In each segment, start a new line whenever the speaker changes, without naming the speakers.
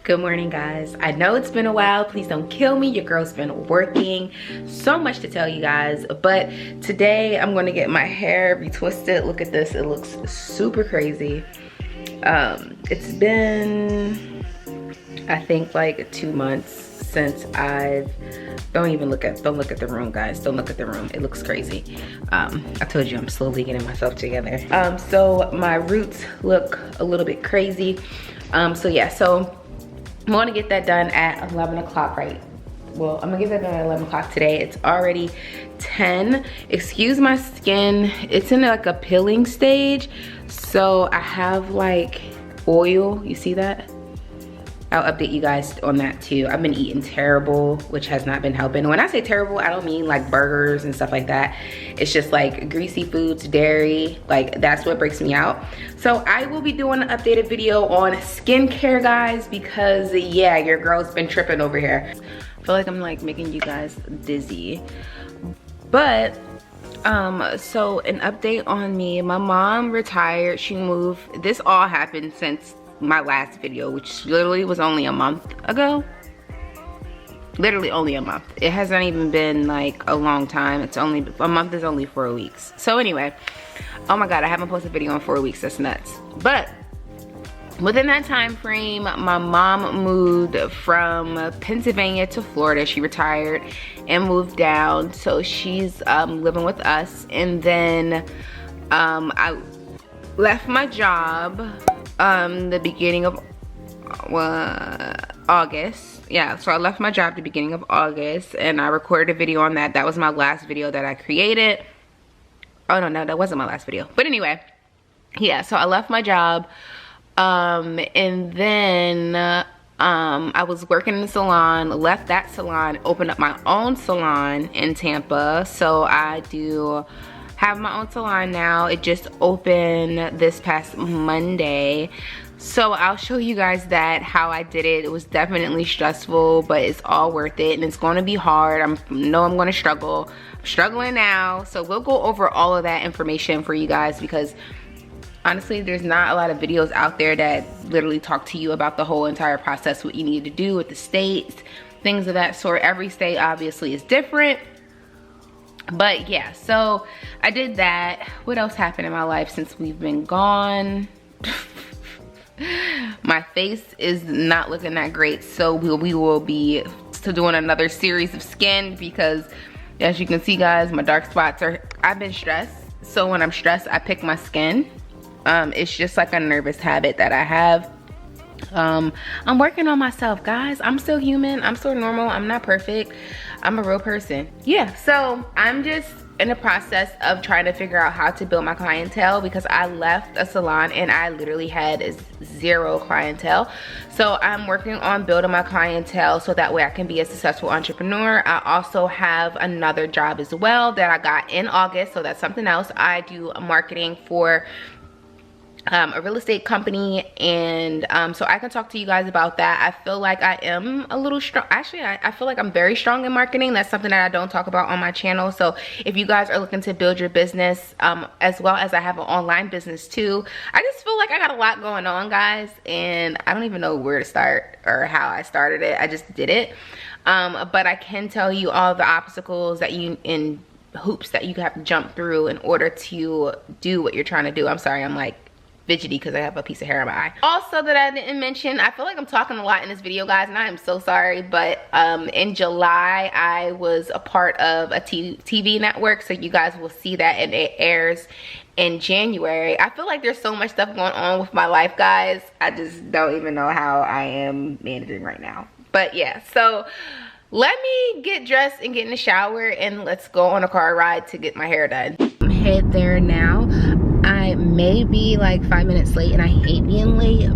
Good morning, guys. I know it's been a while. Please don't kill me. Your girl's been working. So much to tell you guys. But today I'm going to get my hair retwisted. Look at this. It looks super crazy. It's been, I think, like 2 months since I've, don't look at the room, guys. Don't look at the room. It looks crazy. I told you I'm slowly getting myself together. So my roots look a little bit crazy. So yeah, so I'm gonna get that done at 11 o'clock, right? Well, I'm gonna get that done at 11 o'clock today. It's already 10. Excuse my skin. It's in like a peeling stage. So I have like oil, you see that? I'll update you guys on that too. I've been eating terrible, which has not been helping. When I say terrible, I don't mean like burgers and stuff like that. It's just like greasy foods, dairy, like that's what breaks me out. So I will be doing an updated video on skincare, guys, because yeah, your girl's been tripping over here. I feel like I'm like making you guys dizzy. But so an update on me. My mom retired, she moved. This all happened since my last video, which literally was only a month ago. Literally only a month. It hasn't even been like a long time. It's only, a month is only 4 weeks. So anyway, oh my god, I haven't posted a video in 4 weeks. That's nuts. But within that time frame, my mom moved from Pennsylvania to Florida. She retired and moved down, so she's living with us. And then I left my job the beginning of August. Yeah, so I left my job the beginning of August and I recorded a video on that. That was my last video that I created. Oh no, that wasn't my last video. But anyway, yeah, so I left my job and then I was working in the salon, left that salon, opened up my own salon in Tampa. So I do have my own salon now. It just opened this past Monday. So I'll show you guys that, how I did it. It was definitely stressful, but it's all worth it, and it's going to be hard. I know I'm going to struggle. I'm struggling now. So we'll go over all of that information for you guys, because honestly, there's not a lot of videos out there that literally talk to you about the whole entire process, what you need to do with the states, things of that sort. Every state obviously is different. But yeah, so I did that. What else happened in my life since we've been gone? My face is not looking that great, so we will be doing another series of skin, because as you can see, guys, my dark spots are, I've been stressed. So when I'm stressed, I pick my skin. It's just like a nervous habit that I have. I'm working on myself, guys. I'm still human. I'm still normal. I'm not perfect. I'm a real person. Yeah, so I'm just in the process of trying to figure out how to build my clientele, because I left a salon and I literally had 0 clientele. So I'm working on building my clientele so that way I can be a successful entrepreneur. I also have another job as well that I got in August, so that's something else. I do marketing for a real estate company, and so I can talk to you guys about that. I feel like I am a little strong. Actually, I feel like I'm very strong in marketing. That's something that I don't talk about on my channel. So if you guys are looking to build your business, as well as I have an online business too, I just feel like I got a lot going on, guys, and I don't even know where to start or how I started it. I just did it. But I can tell you all the obstacles that hoops that you have to jump through in order to do what you're trying to do. I'm sorry, I'm like fidgety because I have a piece of hair in my eye. Also, that I didn't mention, I feel like I'm talking a lot in this video, guys, and I am so sorry, but in July I was a part of a TV network, so you guys will see that, and it airs in January. I feel like there's so much stuff going on with my life, guys. I just don't even know how I am managing right now. But yeah, so let me get dressed and get in the shower, and let's go on a car ride to get my hair done. I'm head there now. I may be like 5 minutes late, and I hate being late,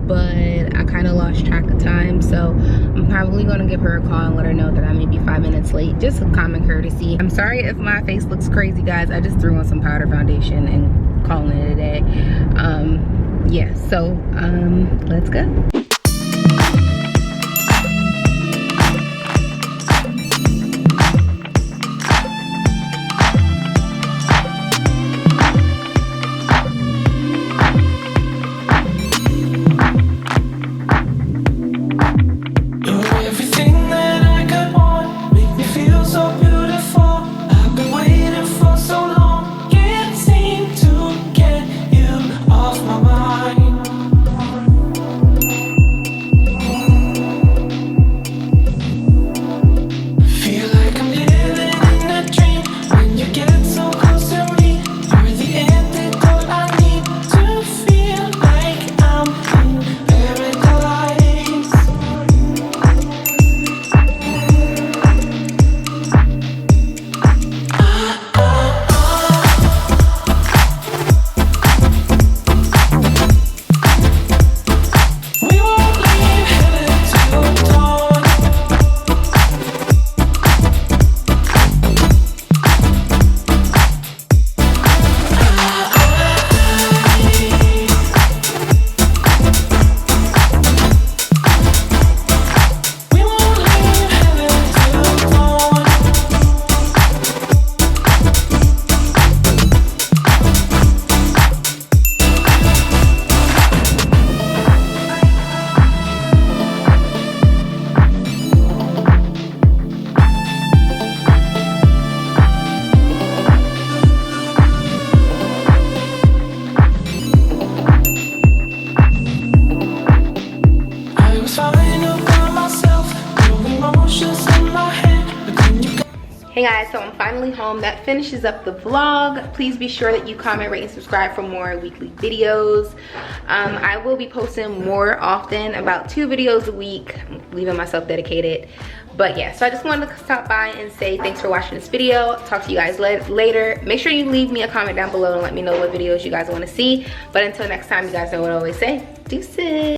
but I kind of lost track of time, so I'm probably going to give her a call and let her know that I may be 5 minutes late. Just a common courtesy. I'm sorry if my face looks crazy, guys. I just threw on some powder foundation and calling it a day. Yeah, so let's go. finally home. That finishes up the vlog. Please be sure that you comment, rate, and subscribe for more weekly videos. I will be posting more often, about 2 videos a week. I'm leaving myself dedicated. But yeah, so I just wanted to stop by and say thanks for watching this video. Talk to you guys later. Make sure you leave me a comment down below and let me know what videos you guys want to see. But until next time, you guys know what I always say. Deuces.